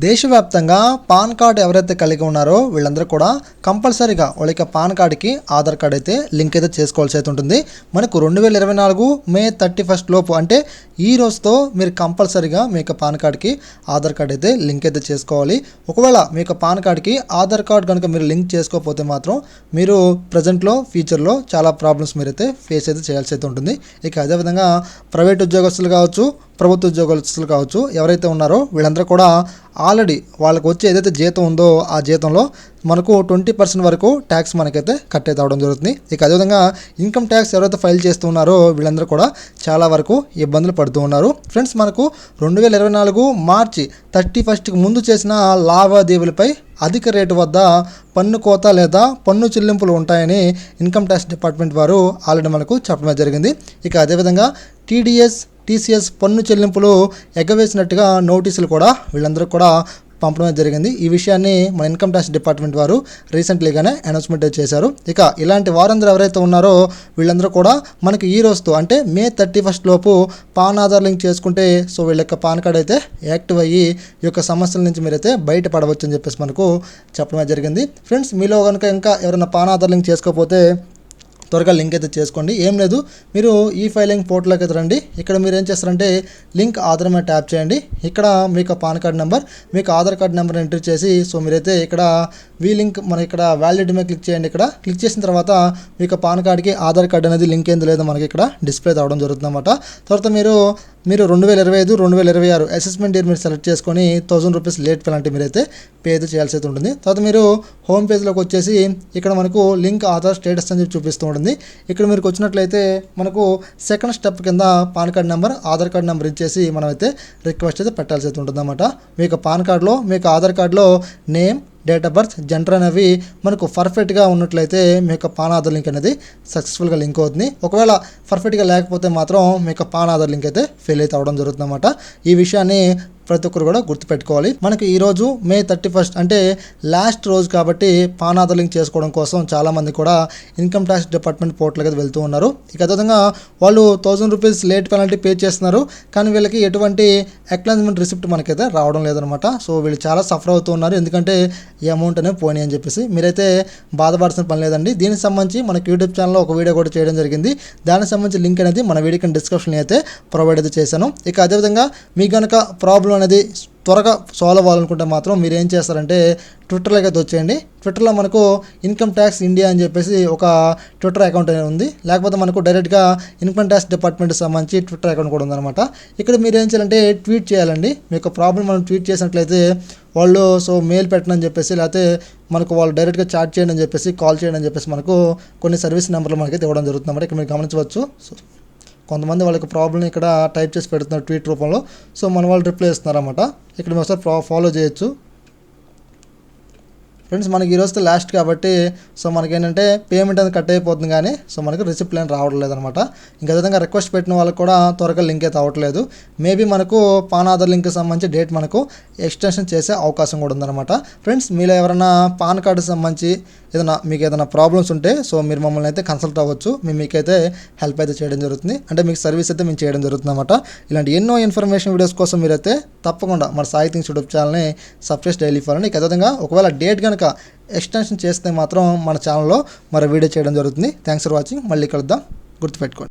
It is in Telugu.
దేశవ్యాప్తంగా పాన్ కార్డు ఎవరైతే కలిగి ఉన్నారో వీళ్ళందరూ కూడా కంపల్సరీగా వాళ్ళ యొక్క పాన్ కార్డుకి ఆధార్ కార్డు అయితే లింక్ అయితే చేసుకోవాల్సి అయితే ఉంటుంది. మనకు 2024 మే 31 లోపు అంటే ఈ రోజుతో మీరు కంపల్సరీగా మీ యొక్క పాన్ కార్డుకి ఆధార్ కార్డు అయితే లింక్ అయితే చేసుకోవాలి. ఒకవేళ మీ యొక్క పాన్ కార్డుకి ఆధార్ కార్డు కనుక మీరు లింక్ చేసుకోకపోతే మాత్రం మీరు ప్రజెంట్లో ఫ్యూచర్లో చాలా ప్రాబ్లమ్స్ మీరైతే ఫేస్ అయితే చేయాల్సి అయితే ఉంటుంది. ఇక అదేవిధంగా ప్రైవేట్ ఉద్యోగస్తులు కావచ్చు, ప్రభుత్వ ఉద్యోగస్తులు కావచ్చు, ఎవరైతే ఉన్నారో వీళ్ళందరూ కూడా ఆల్రెడీ వాళ్ళకు వచ్చే ఏదైతే జీతం ఉందో ఆ జీతంలో మనకు 20% వరకు ట్యాక్స్ మనకైతే కట్ అయితే అవడం జరుగుతుంది. ఇక అదేవిధంగా ఇన్కమ్ ట్యాక్స్ ఎవరైతే ఫైల్ చేస్తున్నారో వీళ్ళందరూ కూడా చాలా వరకు ఇబ్బందులు పడుతూ ఉన్నారు. ఫ్రెండ్స్, మనకు 2024 మార్చి 31కి ముందు చేసిన లావాదేవీలపై అధిక రేటు వద్ద పన్ను కోత లేదా పన్ను చెల్లింపులు ఉంటాయని ఇన్కమ్ ట్యాక్స్ డిపార్ట్మెంట్ వారు ఆల్రెడీ మనకు చెప్పడం జరిగింది. ఇక అదేవిధంగా టీసీఎస్ పన్ను చెల్లింపులు ఎగవేసినట్టుగా నోటీసులు కూడా వీళ్ళందరూ కూడా పంపడం జరిగింది. ఈ విషయాన్ని మన ఇన్కమ్ ట్యాక్స్ డిపార్ట్మెంట్ వారు రీసెంట్లీగానే అనౌన్స్మెంట్ చేశారు. ఇక ఇలాంటి వారందరూ ఎవరైతే ఉన్నారో వీళ్ళందరూ కూడా మనకి ఈ రోజుతో అంటే మే 31 లోపు పాన్ ఆధార్ లింక్ చేసుకుంటే సో వీళ్ళ యొక్క పాన్ కార్డ్ అయితే యాక్టివ్ అయ్యి ఈ యొక్క సమస్యల నుంచి మీరైతే బయటపడవచ్చు అని చెప్పేసి మనకు చెప్పడం జరిగింది. ఫ్రెండ్స్, మీలో కనుక ఇంకా ఎవరైనా పాన్ ఆధార్ లింక్ చేసుకోకపోతే త్వరగా లింక్ అయితే చేసుకోండి. ఏం లేదు, మీరు ఈ ఫైలింగ్ పోర్టల్లోకి అయితే రండి. ఇక్కడ మీరు ఏం చేస్తారంటే లింక్ ఆధార్ మీద ట్యాప్ చేయండి. ఇక్కడ మీకు పాన్ కార్డ్ నెంబర్, మీకు ఆధార్ కార్డ్ నెంబర్ ఎంటర్ చేసి సో మీరైతే ఇక్కడ వీ లింక్ మన ఇక్కడ వ్యాలిడ్ మీద క్లిక్ చేయండి. ఇక్కడ క్లిక్ చేసిన తర్వాత మీకు పాన్ కార్డ్కి ఆధార్ కార్డ్ అనేది లింక్ ఏంది లేదో మనకి ఇక్కడ డిస్ప్లే అవడం జరుగుతుంది అన్నమాట. తర్వాత మీరు 2025, 2026 అసెస్మెంట్ ఇయర్ మీరు సెలెక్ట్ చేసుకొని 1000 రూపీస్ లేట్ పెనాల్టీ మీరైతే పే అయితే చేయాల్సి అయితే ఉంటుంది. తర్వాత మీరు హోమ్ పేజ్లోకి వచ్చేసి ఇక్కడ మనకు లింక్ ఆధార్ స్టేటస్ అని చెప్పి చూపిస్తూ ఉంటుంది. ఇక్కడ మీరు వచ్చినట్లయితే మనకు సెకండ్ స్టెప్ కింద pan card number, Aadhaar card number ఇచ్చేసి మనమైతే రిక్వెస్ట్ అయితే పెట్టాల్సి అయితే ఉంటుంది అన్నమాట. మీకు పాన్ కార్డులో మీకు ఆధార్ కార్డులో name, date of birth, gender అనేవి మనకు పర్ఫెక్ట్గా ఉన్నట్లయితే మీ యొక్క పాన్ ఆధార్ లింక్ అనేది సక్సెస్ఫుల్గా లింక్ అవుతుంది. ఒకవేళ పర్ఫెక్ట్గా లేకపోతే మాత్రం మీ యొక్క పాన్ ఆధార్ లింక్ అయితే ఫెయిల్ అయితే అవడం జరుగుతుంది అన్నమాట. ఈ విషయాన్ని ప్రతి ఒక్కరు కూడా గుర్తుపెట్టుకోవాలి. మనకి ఈరోజు మే 31 అంటే లాస్ట్ రోజు కాబట్టి పాన్ ఆధార్ లింక్ చేసుకోవడం కోసం చాలామంది కూడా ఇన్కమ్ ట్యాక్స్ డిపార్ట్మెంట్ పోర్టల్కి అయితే వెళ్తూ ఉన్నారు. ఇక అదేవిధంగా వాళ్ళు 1000 రూపీస్ లేట్ పెనాల్టీ పే చేస్తున్నారు, కానీ వీళ్ళకి ఎటువంటి అక్నాలెడ్జ్మెంట్ రిసిప్ట్ మనకైతే రావడం లేదనమాట. సో వీళ్ళు చాలా సఫర్ అవుతూ ఉన్నారు, ఎందుకంటే ఈ అమౌంట్ అనేది పోనీ అని చెప్పేసి. మీరైతే బాధపడాల్సిన పని లేదండి. దీనికి సంబంధించి మనకి యూట్యూబ్ ఛానల్లో ఒక వీడియో కూడా చేయడం జరిగింది. దానికి సంబంధించి లింక్ అనేది మన వీడియో డిస్క్రిప్షన్ అయితే ప్రొవైడ్ అయితే చేశాను. ఇక అదేవిధంగా మీకు కనుక ప్రాబ్లం అనేది త్వరగా సాల్వ్ అవ్వాలనుకుంటే మాత్రం మీరు ఏం చేస్తారంటే ట్విట్టర్లోకి అయితే వచ్చేయండి. ట్విట్టర్లో మనకు ఇన్కమ్ ట్యాక్స్ ఇండియా అని చెప్పేసి ఒక ట్విట్టర్ అకౌంట్ అనేది ఉంది. లేకపోతే మనకు డైరెక్ట్గా ఇన్కమ్ ట్యాక్స్ డిపార్ట్మెంట్కి సంబంధించి ట్విట్టర్ అకౌంట్ కూడా ఉందన్నమాట. ఇక్కడ మీరు ఏం చేయాలంటే ట్వీట్ చేయాలండి. మీ యొక్క ప్రాబ్లం మనం ట్వీట్ చేసినట్లయితే వాళ్ళు సో మెయిల్ పెట్టనని చెప్పేసి, లేకపోతే మనకు వాళ్ళు డైరెక్ట్గా చాట్ చేయండి అని చెప్పేసి, కాల్ చేయండి అని చెప్పేసి మనకు కొన్ని సర్వీస్ నెంబర్లు మనకైతే ఇవ్వడం జరుగుతుంది అన్నమాట. ఇక్కడ మీరు గమనించవచ్చు. సో కొంతమంది వాళ్ళకి ప్రాబ్లమ్ని ఇక్కడ టైప్ చేసి పెడుతున్నారు ట్వీట్ రూపంలో. సో మన వాళ్ళు రిప్లై ఇస్తున్నారు అన్నమాట. ఇక్కడ మీరు ఒకసారి ఫాలో చేయొచ్చు. ఫ్రెండ్స్, మనకి ఈరోజుతో లాస్ట్ కాబట్టి సో మనకేంటంటే పేమెంట్ అనేది కట్ అయిపోతుంది, కానీ సో మనకి రిసిప్ట్ లైన్ రావడం లేదనమాట. ఇంకా విధంగా రిక్వెస్ట్ పెట్టిన వాళ్ళకి కూడా త్వరగా లింక్ అయితే అవ్వట్లేదు. మేబీ మనకు పాన్ ఆధార్ లింక్కి సంబంధించి డేట్ మనకు ఎక్స్టెన్షన్ చేసే అవకాశం కూడా ఉందన్నమాట. ఫ్రెండ్స్, మీలో ఎవరైనా పాన్ కార్డుకి సంబంధించి మీకు ఏదైనా ప్రాబ్లమ్స్ ఉంటే సో మీరు మమ్మల్ని అయితే కన్సల్ట్ అవ్వచ్చు. మీకైతే హెల్ప్ అయితే చేయడం జరుగుతుంది, అంటే మీకు సర్వీస్ అయితే మేము చేయడం జరుగుతుంది అన్నమాట. ఇలాంటి ఎన్నో ఇన్ఫర్మేషన్ వీడియోస్ కోసం మీరైతే తప్పకుండా మన సాయి థింగ్స్ యూట్యూబ్ ఛానల్ని సబ్స్క్రైబ్ డైలీ ఫాలో. ఇక అదేవిధంగా ఒకవేళ డేట్ కనుక ఎక్స్టెన్షన్ చేస్తే మాత్రం మన ఛానల్లో మరి వీడియో చేయడం జరుగుతుంది. Thanks for watching. మళ్ళీ కలుద్దాం, గుర్తుపెట్టుకోండి.